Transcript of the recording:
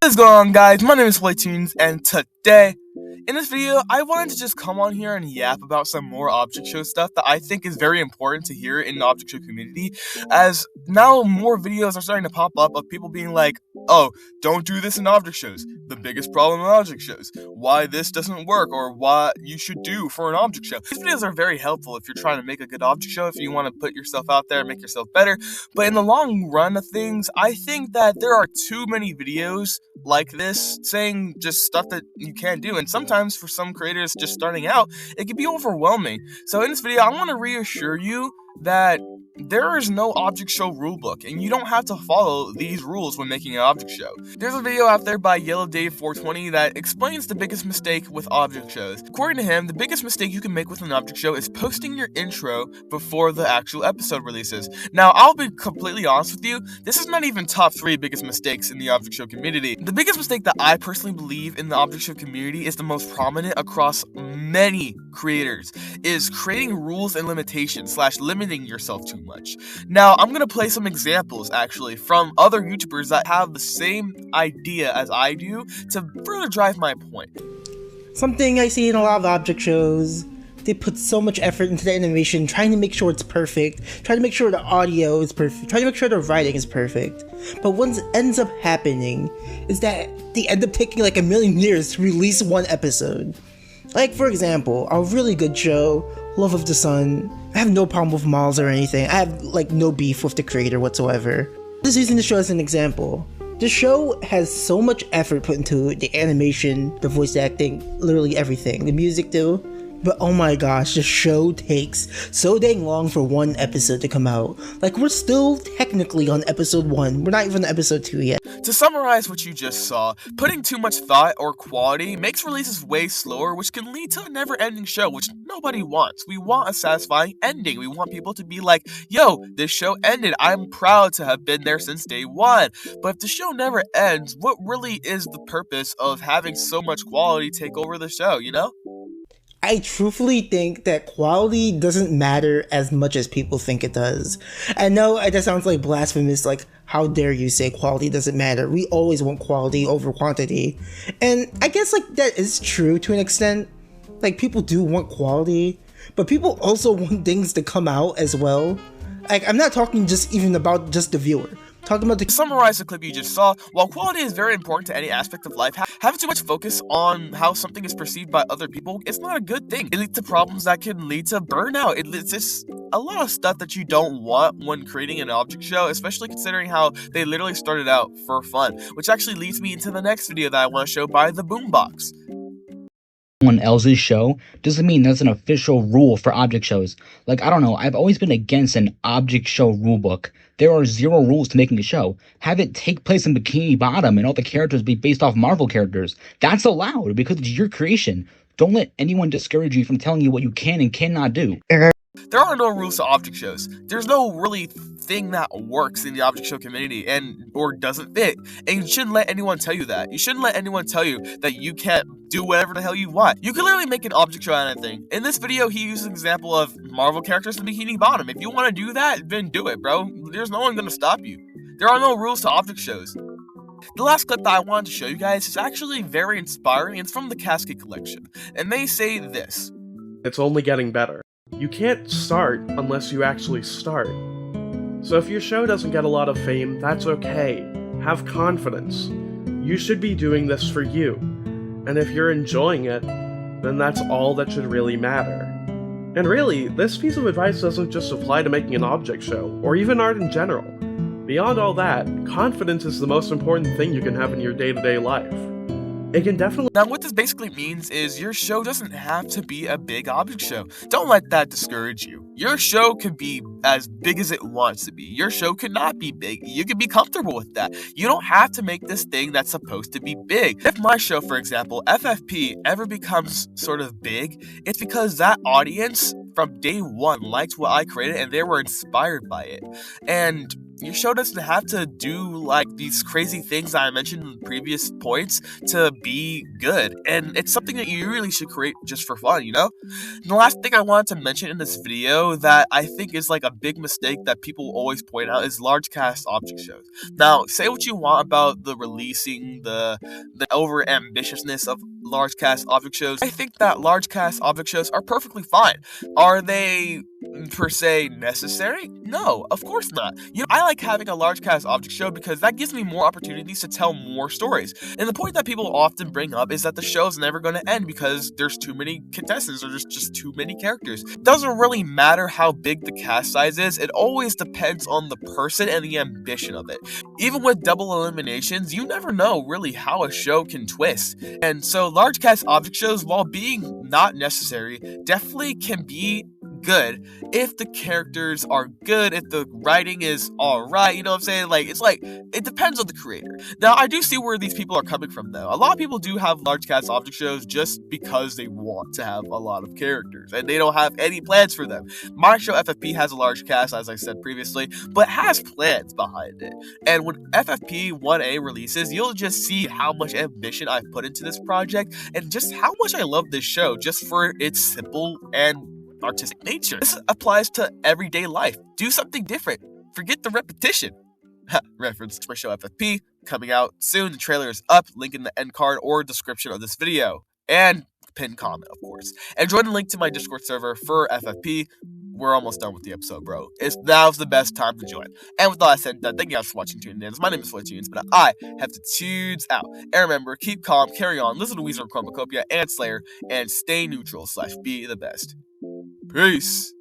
What is going on, guys? My name is Playtunes, and today, in this video, I wanted to just come on here and yap about some more object show stuff that I think is very important to hear in the object show community, as now more videos are starting to pop up of people being like, oh, don't do this in object shows, the biggest problem in object shows, why this doesn't work, or what you should do for an object show. These videos are very helpful if you're trying to make a good object show, if you want to put yourself out there and make yourself better, but in the long run of things, I think that there are too many videos like this saying just stuff that you can't do, and sometimes for some creators just starting out, it can be overwhelming. So in this video, I want to reassure you that there is no object show rulebook, and you don't have to follow these rules when making an object show. There's a video out there by YellowDave420 that explains the biggest mistake with object shows. According to him, the biggest mistake you can make with an object show is posting your intro before the actual episode releases. Now, I'll be completely honest with you, this is not even top 3 biggest mistakes in the object show community. The biggest mistake that I personally believe in the object show community is the most prominent across many creators, is creating rules and limitations / limiting yourself too much. Now, I'm gonna play some examples actually from other YouTubers that have the same idea as I do to further drive my point. Something I see in a lot of object shows, they put so much effort into the animation, trying to make sure it's perfect, trying to make sure the audio is perfect, trying to make sure the writing is perfect. But what ends up happening is that they end up taking like a million years to release one episode. Like, for example, a really good show, Love of the Sun. I have no problem with Miles or anything. I have like no beef with the creator whatsoever. Just using the show as an example. The show has so much effort put into the animation, the voice acting, literally everything. The music too. But oh my gosh, the show takes so dang long for one episode to come out. Like, we're still technically on episode 1. We're not even on episode 2 yet. To summarize what you just saw, putting too much thought or quality makes releases way slower, which can lead to a never-ending show, which nobody wants. We want a satisfying ending. We want people to be like, yo, this show ended. I'm proud to have been there since day 1. But if the show never ends, what really is the purpose of having so much quality take over the show, you know? I truthfully think that quality doesn't matter as much as people think it does. I know that sounds like blasphemous, like, how dare you say quality doesn't matter? We always want quality over quantity. And I guess, like, that is true to an extent. Like, people do want quality, but people also want things to come out as well. Like, I'm not talking just even about just the viewer. To summarize the clip you just saw, while quality is very important to any aspect of life, having too much focus on how something is perceived by other people is not a good thing. It leads to problems that can lead to burnout. It's just a lot of stuff that you don't want when creating an object show, especially considering how they literally started out for fun, which actually leads me into the next video that I want to show by the Boombox. Someone else's show doesn't mean that's an official rule for object shows. Like, I don't know, I've always been against an object show rulebook. There are 0 rules to making a show. Have it take place in Bikini Bottom and all the characters be based off Marvel characters. That's allowed because it's your creation. Don't let anyone discourage you from telling you what you can and cannot do. There are no rules to object shows. There's no really thing that works in the object show community or doesn't fit. And you shouldn't let anyone tell you that. You shouldn't let anyone tell you that you can't do whatever the hell you want. You can literally make an object show out of anything. In this video, he uses an example of Marvel characters in Bikini Bottom. If you want to do that, then do it, bro. There's no one going to stop you. There are no rules to object shows. The last clip that I wanted to show you guys is actually very inspiring. It's from the Cascade Collection. And they say this. It's only getting better. You can't start unless you actually start. So if your show doesn't get a lot of fame, that's okay. Have confidence. You should be doing this for you. And if you're enjoying it, then that's all that should really matter. And really, this piece of advice doesn't just apply to making an object show, or even art in general. Beyond all that, confidence is the most important thing you can have in your day-to-day life. It can definitely— Now, what this basically means is your show doesn't have to be a big object show. Don't let that discourage you. Your show could be as big as it wants to be. Your show could not be big. You can be comfortable with that. You don't have to make this thing that's supposed to be big. If my show, for example, FFP, ever becomes sort of big, it's because that audience from day 1 liked what I created and they were inspired by it. And your show doesn't have to do like these crazy things that I mentioned in the previous points to be good. And it's something that you really should create just for fun, you know? And the last thing I wanted to mention in this video that I think is like a big mistake that people always point out is large cast object shows. Now, say what you want about the releasing, the over ambitiousness of large cast object shows. I think that large cast object shows are perfectly fine. Are they per se necessary? No, of course not. You know, I like having a large cast object show because that gives me more opportunities to tell more stories. And the point that people often bring up is that the show is never going to end because there's too many contestants or there's just too many characters. It doesn't really matter how big the cast size is, it always depends on the person and the ambition of it. Even with double eliminations, you never know really how a show can twist. And so large cast object shows, while being not necessary, definitely can be good if the characters are good, if the writing is alright, you know what I'm saying? Like, it's like, it depends on the creator. Now, I do see where these people are coming from, though. A lot of people do have large cast object shows just because they want to have a lot of characters, and they don't have any plans for them. My show, FFP, has a large cast, as I said previously, but has plans behind it. And when FFP 1A releases, you'll just see how much ambition I've put into this project, and just how much I love this show, just for its simple and artistic nature. This applies to everyday life. Do something different. Forget the repetition. Reference to my show FFP, coming out soon. The trailer is up. Link in the end card or description of this video. And pinned comment, of course. And join the link to my Discord server for FFP. We're almost done with the episode, bro. Now's the best time to join. And with all that said and done, thank you guys for watching Tuning In. My name is FloydTunes, but I have to tunes out. And remember, keep calm, carry on, listen to Weezer, Chromacopia, and Slayer, and stay neutral / be the best. Peace.